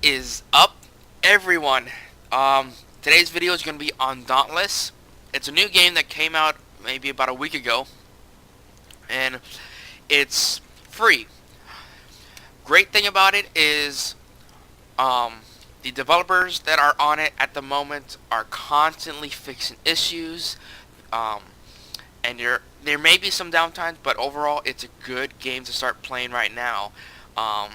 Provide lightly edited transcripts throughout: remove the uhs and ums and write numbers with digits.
Is up, everyone? Today's video is going to be on Dauntless. It's a new game that came out maybe about a week ago, and it's free. Great thing about it is, the developers that are on it at the moment are constantly fixing issues, um, and there may be some downtime, but overall, it's a good game to start playing right now. I'm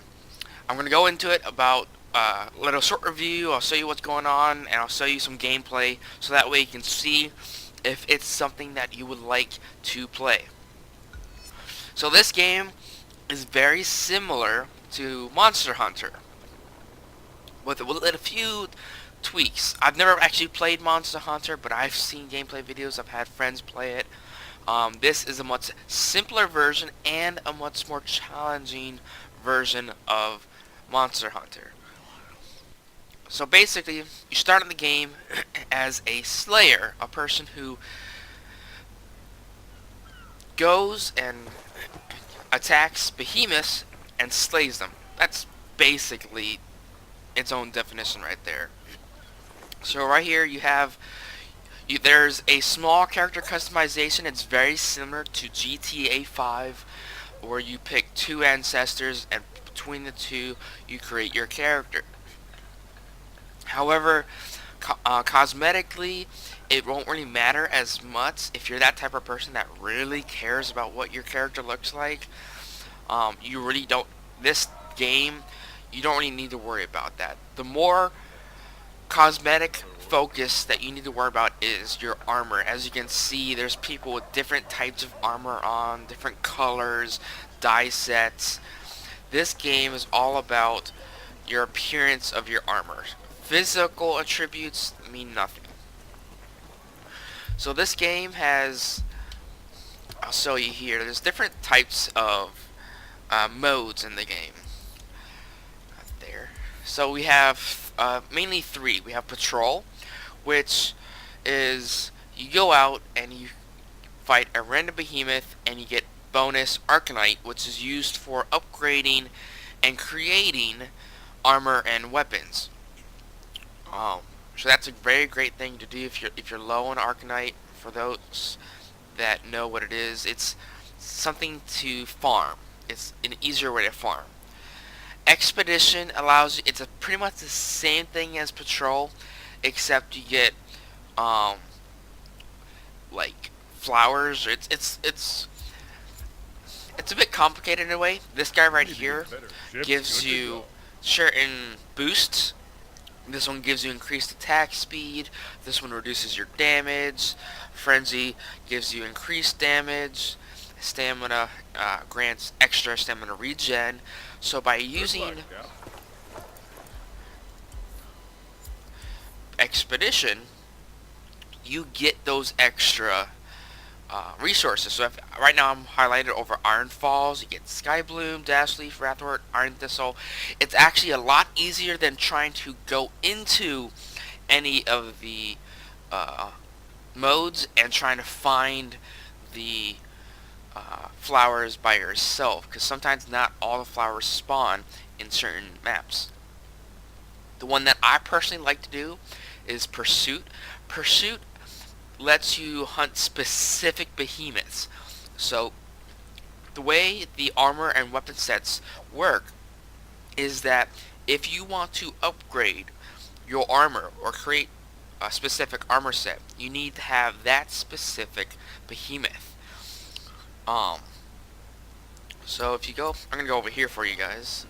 going to go into it about a little short review. I'll show you what's going on, and I'll show you some gameplay, so that way you can see if it's something that you would like to play. So this game is very similar to Monster Hunter, with a few tweaks. I've never actually played Monster Hunter, but I've seen gameplay videos. I've had friends play it. This is a much simpler version and a much more challenging version of Monster Hunter. So basically, you start in the game as a slayer, a person who goes and attacks behemoths and slays them. That's basically its own definition right there. So right here you have there's a small character customization. It's very similar to GTA 5, where you pick two ancestors and between the two you create your character. However, cosmetically, it won't really matter as much if you're that type of person that really cares about what your character looks like. You really don't. This game, you don't really need to worry about that. The more cosmetic focus that you need to worry about is your armor. As you can see, there's people with different types of armor on, different colors, dye sets. This game is all about your appearance of your armor. Physical attributes mean nothing. So this game has, I'll show you here, there's different types of modes in the game. There. So we have mainly three. We have Patrol, which is you go out and you fight a random behemoth and you get bonus Arcanite, which is used for upgrading and creating armor and weapons. So that's a very great thing to do if you're low on Arcanite. For those that know what it is, it's something to farm. It's an easier way to farm. Expedition allows you, it's pretty much the same thing as Patrol, except you get like flowers. It's a bit complicated in a way. This guy right here gives you certain boosts. This one gives you increased attack speed. This one reduces your damage. Frenzy gives you increased damage. Stamina grants extra stamina regen. So by using Expedition, you get those extra resources. So right now I'm highlighted over Iron Falls. You get Sky Bloom, Dash Leaf, Wrathwort, Iron Thistle. It's actually a lot easier than trying to go into any of the modes and trying to find the flowers by yourself, because sometimes not all the flowers spawn in certain maps. The one that I personally like to do is Pursuit. Pursuit lets you hunt specific behemoths. So the way the armor and weapon sets work is that if you want to upgrade your armor or create a specific armor set, you need to have that specific behemoth. So if you go, I'm gonna go over here for you guys.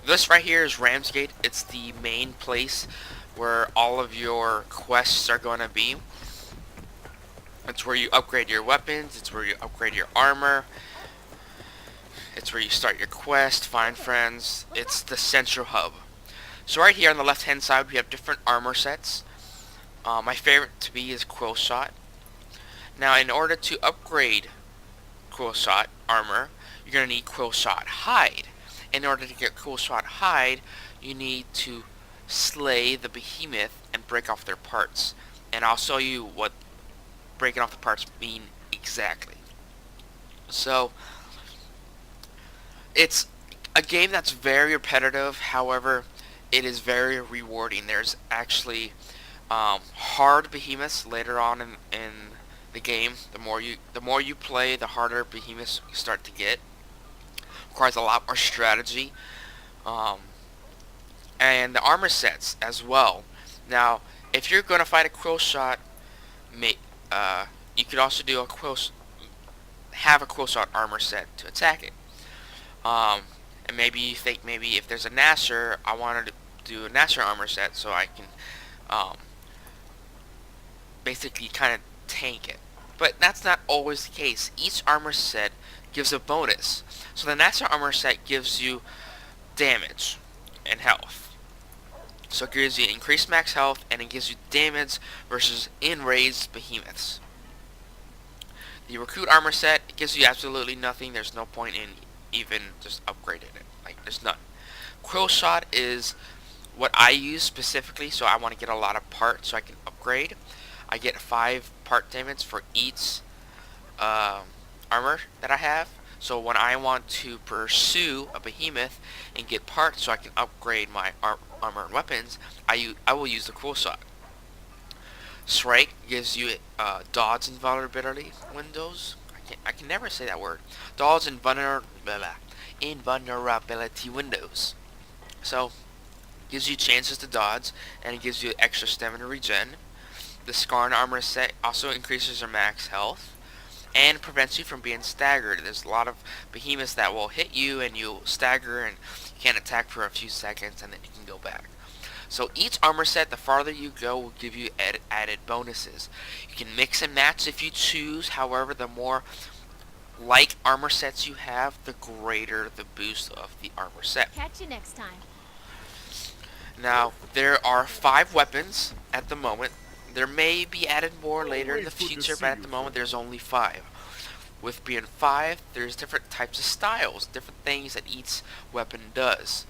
This right here is Ramsgate. It's the main place where all of your quests are going to be. It's where you upgrade your weapons. It's where you upgrade your armor. It's where you start your quest, find friends. It's the central hub. So right here on the left hand side we have different armor sets. My favorite to be is Quill Shot. Now in order to upgrade Quill Shot armor, you're going to need Quill Shot Hide. In order to get Quill Shot Hide, you need to slay the behemoth and break off their parts. And I'll show you what breaking off the parts mean exactly. So it's a game that's very repetitive. However, it is very rewarding. There's actually hard behemoths later on in the game. The more you play, the harder behemoths you start to get. Requires a lot more strategy, um, and the armor sets as well. Now, if you're gonna fight a quill shot, you could also do have a quill shot armor set to attack it. Um, and maybe you think maybe if there's a Nasser, I wanted to do a Nasser armor set so I can um, basically kind of tank it. But that's not always the case. Each armor set gives a bonus. So the Nasser armor set gives you damage and health. So it gives you increased max health and it gives you damage versus enraged behemoths. The recruit armor set, it gives you absolutely nothing. There's no point in even just upgrading it. Like, there's none. Quill shot is what I use specifically, so I want to get a lot of parts so I can upgrade. I get 5 part damage for each armor that I have. So when I want to pursue a behemoth and get parts so I can upgrade my armor and weapons, I will use the quill shot. Strike gives you dodge invulnerability windows. I can never say that word. Dodge invulnerability windows. So gives you chances to dodge and it gives you extra stamina regen. The Skarn armor set also increases your max health and prevents you from being staggered. There's a lot of behemoths that will hit you and you'll stagger and you can't attack for a few seconds and then you can go back. So each armor set, the farther you go, will give you added bonuses. You can mix and match if you choose. However, the more like armor sets you have, the greater the boost of the armor set. Catch you next time. Now, there are 5 weapons at the moment. There may be added more later in the future, but at the moment there's only 5. With being 5, there's different types of styles, different things that each weapon does.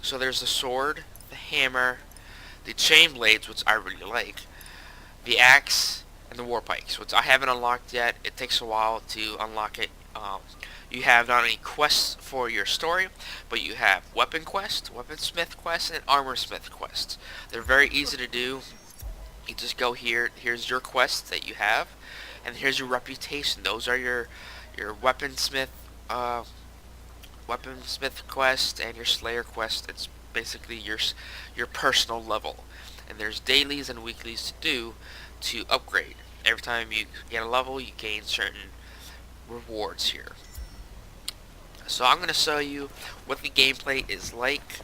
So there's the sword, the hammer, the chain blades, which I really like, the axe, and the war pikes, which I haven't unlocked yet. It takes a while to unlock it. You have not only quests for your story, but you have weapon quests, weaponsmith quests, and armorsmith quests. They're very easy to do. You just go here. Here's your quests that you have, and here's your reputation. Those are your weaponsmith quest and your slayer quest. It's basically your personal level, and there's dailies and weeklies to do to upgrade. Every time you get a level, you gain certain rewards here. So I'm going to show you what the gameplay is like,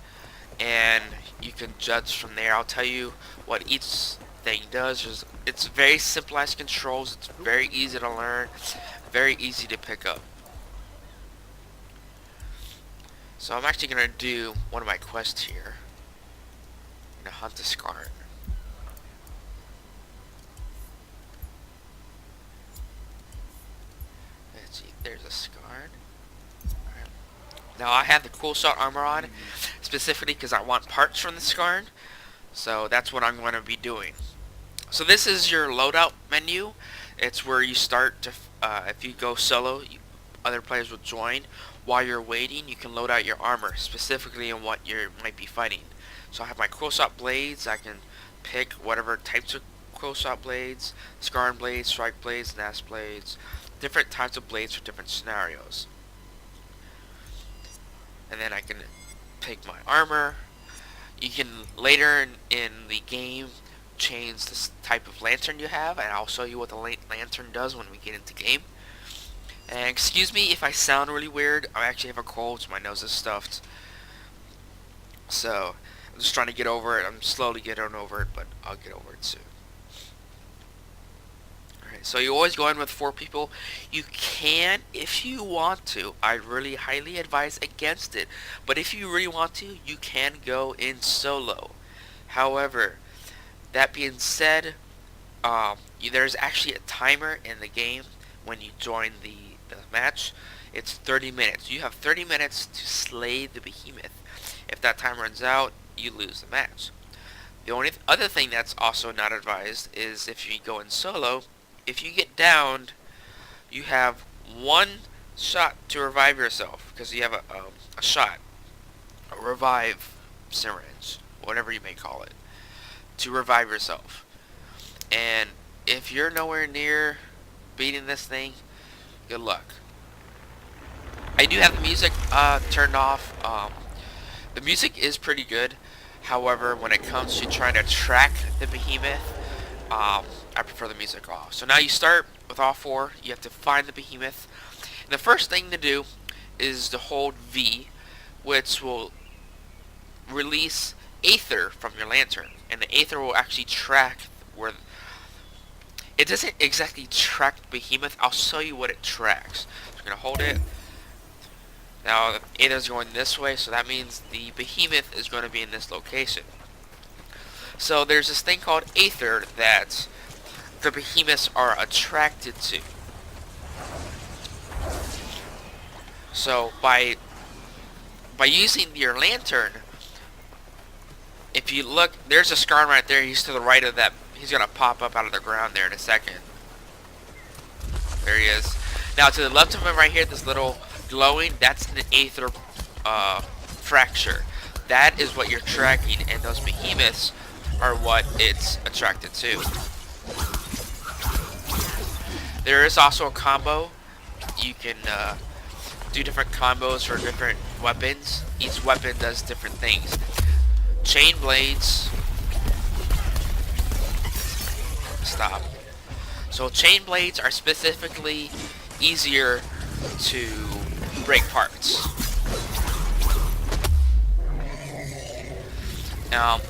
and you can judge from there. I'll tell you what each thing does. It's very simplified controls. It's very easy to learn, very easy to pick up. So I'm actually going to do one of my quests here. I'm going to hunt the Skarn. Let's see, there's a Skarn. Right. Now I have the cool shot armor on, specifically because I want parts from the Skarn. So that's what I'm going to be doing. So this is your loadout menu. It's where you start to, if you go solo, other players will join. While you're waiting, you can load out your armor, specifically on what you might be fighting. So I have my quill shot blades. I can pick whatever types of quill shot blades, Skarn blades, strike blades, Nas blades, different types of blades for different scenarios. And then I can pick my armor. You can later in the game change the type of lantern you have, and I'll show you what the lantern does when we get into game. And excuse me if I sound really weird. I actually have a cold, so my nose is stuffed. So I'm just trying to get over it. I'm slowly getting over it, but I'll get over it soon. Alright, so you always go in with 4 people. You can if you want to. I really highly advise against it. But if you really want to, you can go in solo. However, that being said, there's actually a timer in the game when you join the match. It's 30 minutes. You have 30 minutes to slay the behemoth. If that time runs out, you lose the match. The only other thing that's also not advised is if you go in solo, if you get downed, you have 1 shot to revive yourself, because you have a shot, a revive syringe, whatever you may call it, to revive yourself. And if you're nowhere near beating this thing, good luck. I do have the music turned off. The music is pretty good. However, when it comes to trying to track the behemoth, I prefer the music off. So now you start with all four. You have to find the behemoth. And the first thing to do is to hold V, which will release Aether from your lantern. And the Aether will actually track where... It doesn't exactly track the behemoth. I'll show you what it tracks. So you're going to hold it. Now, the Aether is going this way, so that means the behemoth is going to be in this location. So there's this thing called Aether that the behemoths are attracted to. So by using your lantern, if you look, there's a Scarn right there. He's to the right of that. He's going to pop up out of the ground there in a second. There he is. Now to the left of him right here, this little glowing, that's an Aether fracture. That is what you're tracking, and those behemoths are what it's attracted to. There is also a combo. You can do different combos for different weapons. Each weapon does different things. Chain blades. Stop. So chain blades are specifically easier to break parts.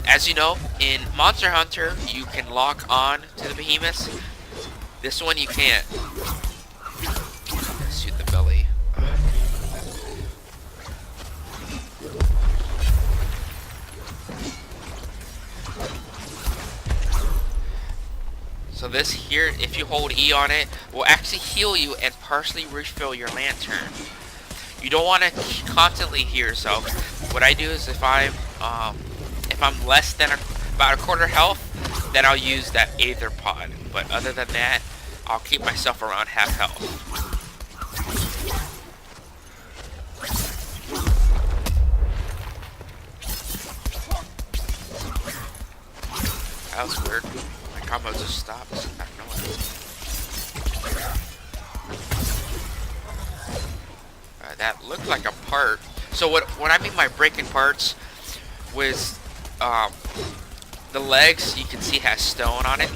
As you know, in Monster Hunter, you can lock on to the behemoths. This one you can't. Shoot the belly. So this here, if you hold E on it, will actually heal you and partially refill your lantern. You don't want to constantly heal yourself. What I do is if I'm less than about a quarter health, then I'll use that Aether pod. But other than that, I'll keep myself around half health. That was weird. My combo just stopped. I don't know what. That looked like a part. So what I mean by breaking parts was the legs, you can see has stone on it.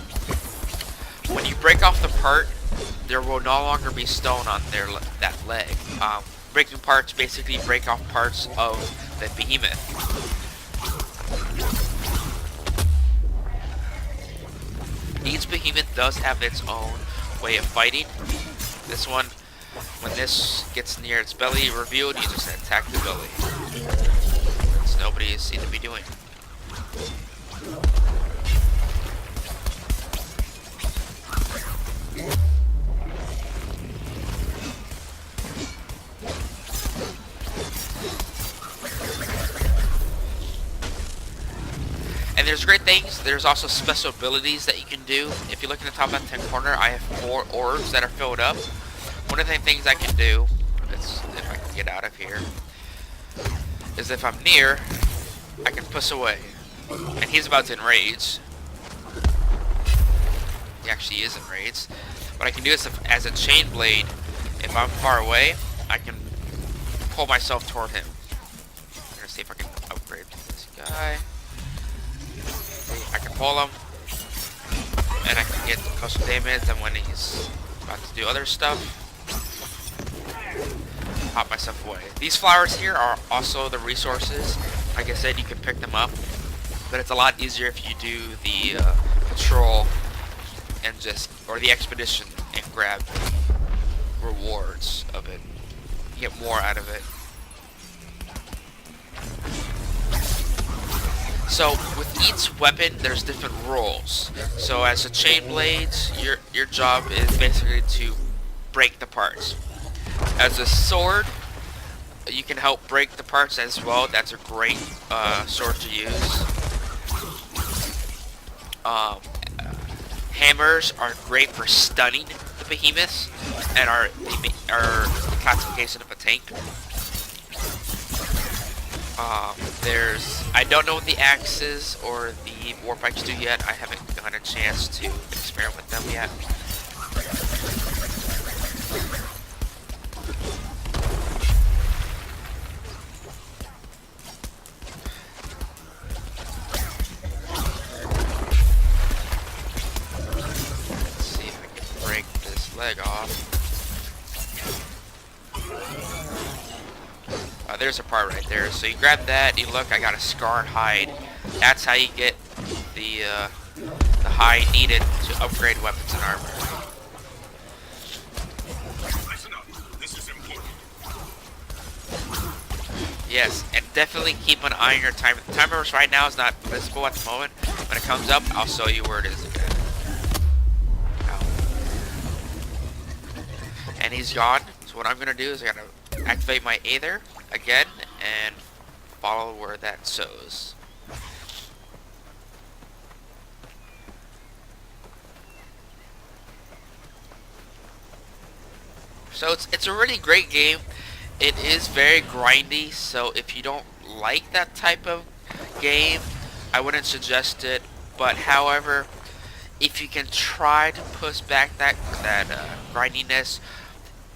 When you break off the part, there will no longer be stone on that leg. Breaking parts basically break off parts of the behemoth. Each behemoth does have its own way of fighting. This one, when this gets near its belly revealed, you just attack the belly. Which nobody seems to be doing. And there's great things. There's also special abilities that you can do. If you look in the top left-hand corner, I have 4 orbs that are filled up. One of the things I can do, is, if I can get out of here, is if I'm near, I can push away. And he's about to enrage. He actually is enraged. What I can do is, as a chain blade, if I'm far away, I can pull myself toward him. I'm gonna see if I can upgrade this guy. I can pull him, and I can get custom damage, and when he's about to do other stuff, pop myself away. These flowers here are also the resources. Like I said, you can pick them up, but it's a lot easier if you do the patrol and or the expedition and grab rewards of it. You get more out of it. So with each weapon, there's different roles. So as a chain blades, your job is basically to break the parts. As a sword, you can help break the parts as well. That's a great sword to use. Hammers are great for stunning the behemoths and are the classification of a tank. I don't know what the axes or the war pikes do yet. I haven't gotten a chance to experiment with them yet. Let's see if I can break this leg off. There's a part right there. So you grab that, you look, I got a scarred hide. That's how you get the hide needed to upgrade weapons and armor. This is important. Yes, and definitely keep an eye on your timer. The timer right now is not visible at the moment. When it comes up, I'll show you where it is again. Ow. And he's gone. So what I'm gonna do is I gotta activate my Aether again and follow where that shows. So it's a really great game. It is very grindy, so if you don't like that type of game, I wouldn't suggest it. But however, if you can try to push back that grindiness,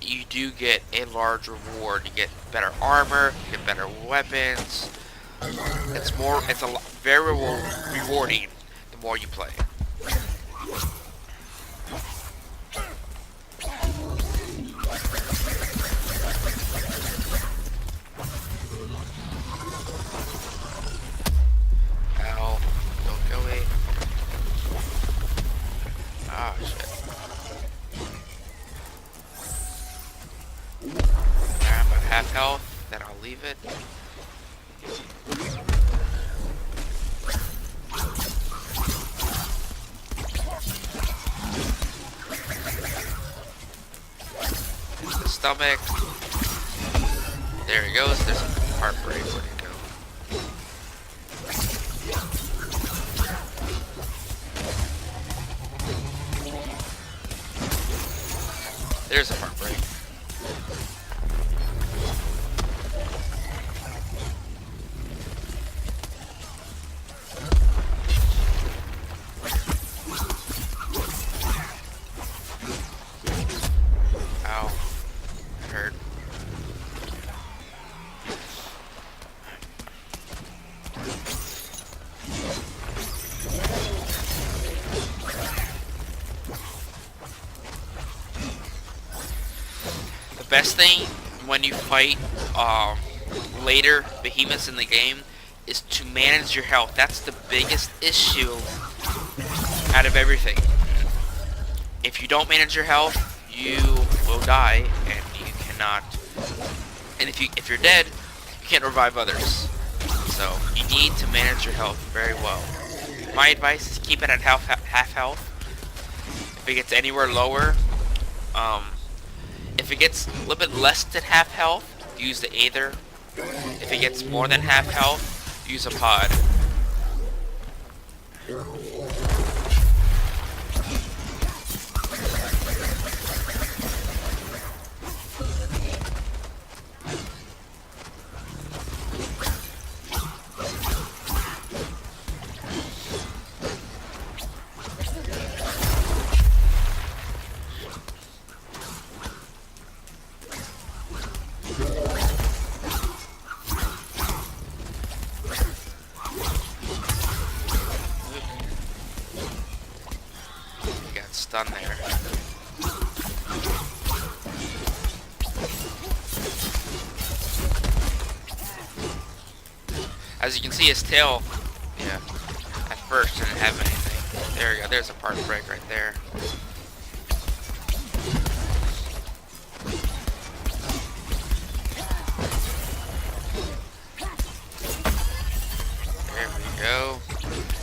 you do get a large reward. You get better armor, you get better weapons. It's very rewarding the more you play. Ow, don't go away. Ah, shit. I'm at half health, then I'll leave it. The stomach. There he goes. There's a heartbreak. Where'd he go? There's a heartbreak. Ow. That hurt. The best thing when you fight later behemoths in the game is to manage your health. That's the biggest issue out of everything. If you don't manage your health, you will die, and you cannot. And if you're dead, you can't revive others. So you need to manage your health very well. My advice is keep it at half health. If it gets anywhere lower, if it gets a little bit less than half health, use the Aether. If it gets more than half health, use a pod. Stunned there. As you can see, his tail, yeah, at first didn't have anything. There we go. There's a part break right there. There we go.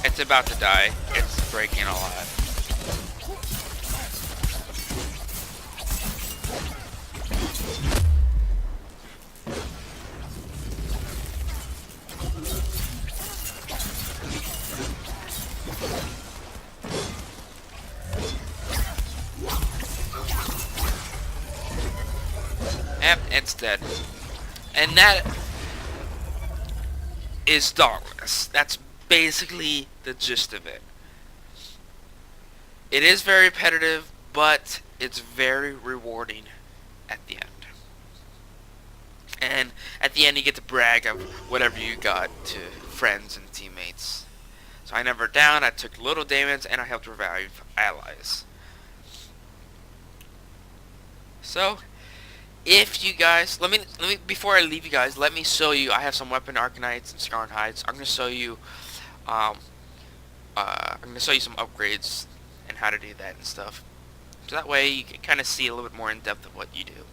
It's about to die. It's breaking a lot. Yep, it's dead. And is Dauntless. That's basically the gist of it. It is very repetitive, but it's very rewarding at the end. And at the end you get to brag of whatever you got to friends and teammates. So I never down, I took little damage, and I helped revive allies. So, if you guys, let me before I leave you guys, let me show you. I have some weapon Arcanites and Scar and Hides. I'm gonna show you, some upgrades and how to do that and stuff. So that way you can kind of see a little bit more in depth of what you do.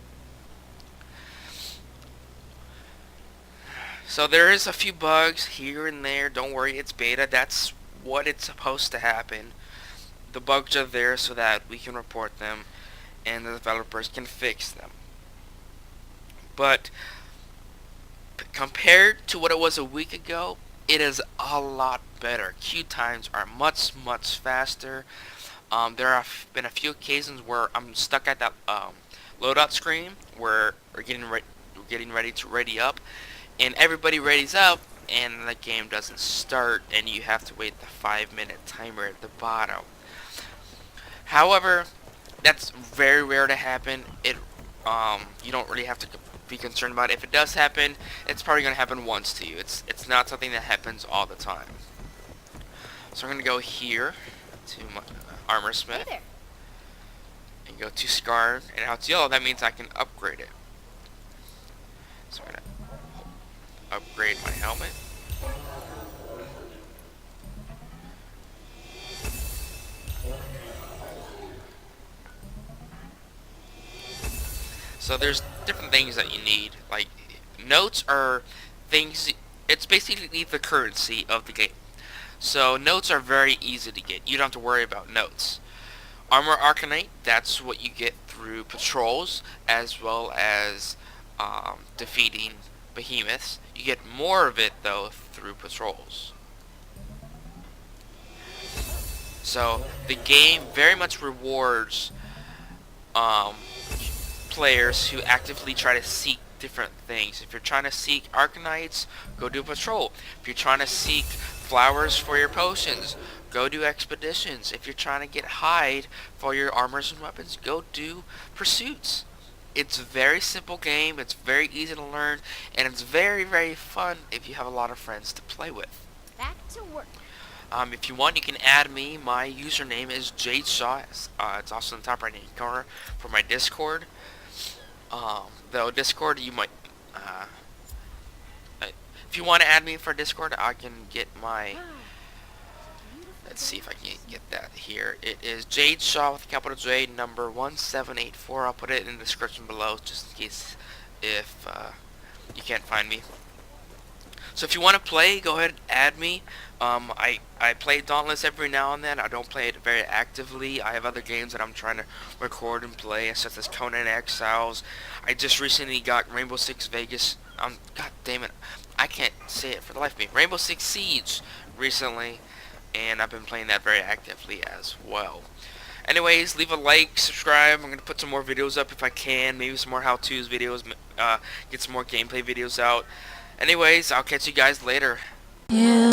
So there is a few bugs here and there. Don't worry, it's beta. That's what it's supposed to happen. The bugs are there so that we can report them and the developers can fix them. But compared to what it was a week ago, it is a lot better. Queue times are much faster. There have been a few occasions where I'm stuck at that loadout screen where we're getting ready to ready up, and everybody readies up, and the game doesn't start, and you have to wait the 5-minute timer at the bottom. However, that's very rare to happen. You don't really have to be concerned about it. If it does happen, it's probably going to happen once to you. It's not something that happens all the time. So I'm going to go here to my armor smith, Hey and go to Scar, and now it's yellow. That means I can upgrade it. So I'm going to upgrade my helmet. So there's different things that you need. Like, notes are things, it's basically the currency of the game. So notes are very easy to get. You don't have to worry about notes. Armor Arcanite, that's what you get through patrols, as well as defeating behemoths. You get more of it, though, through patrols. So the game very much rewards players who actively try to seek different things. If you're trying to seek Arcanites, go do patrol. If you're trying to seek flowers for your potions, go do expeditions. If you're trying to get hide for your armors and weapons, go do pursuits. It's a very simple game, it's very easy to learn, and it's very fun if you have a lot of friends to play with. Back to work. If you want, you can add me. My username is JadeShaw. It's also in the top right hand corner for my Discord. Though Discord, you might, if you want to add me for Discord, I can get my, let's see if I can get that here. It is JadeShaw with a capital J, number 1784. I'll put it in the description below, just in case if you can't find me. So if you want to play, go ahead and add me. I play Dauntless every now and then. I don't play it very actively. I have other games that I'm trying to record and play, such as Conan Exiles. I just recently got Rainbow Six Vegas. God damn it, I can't say it for the life of me. Rainbow Six Siege recently, and I've been playing that very actively as well. Anyways, leave a like, subscribe. I'm going to put some more videos up if I can. Maybe some more how-tos videos. Get some more gameplay videos out. Anyways, I'll catch you guys later. Yeah.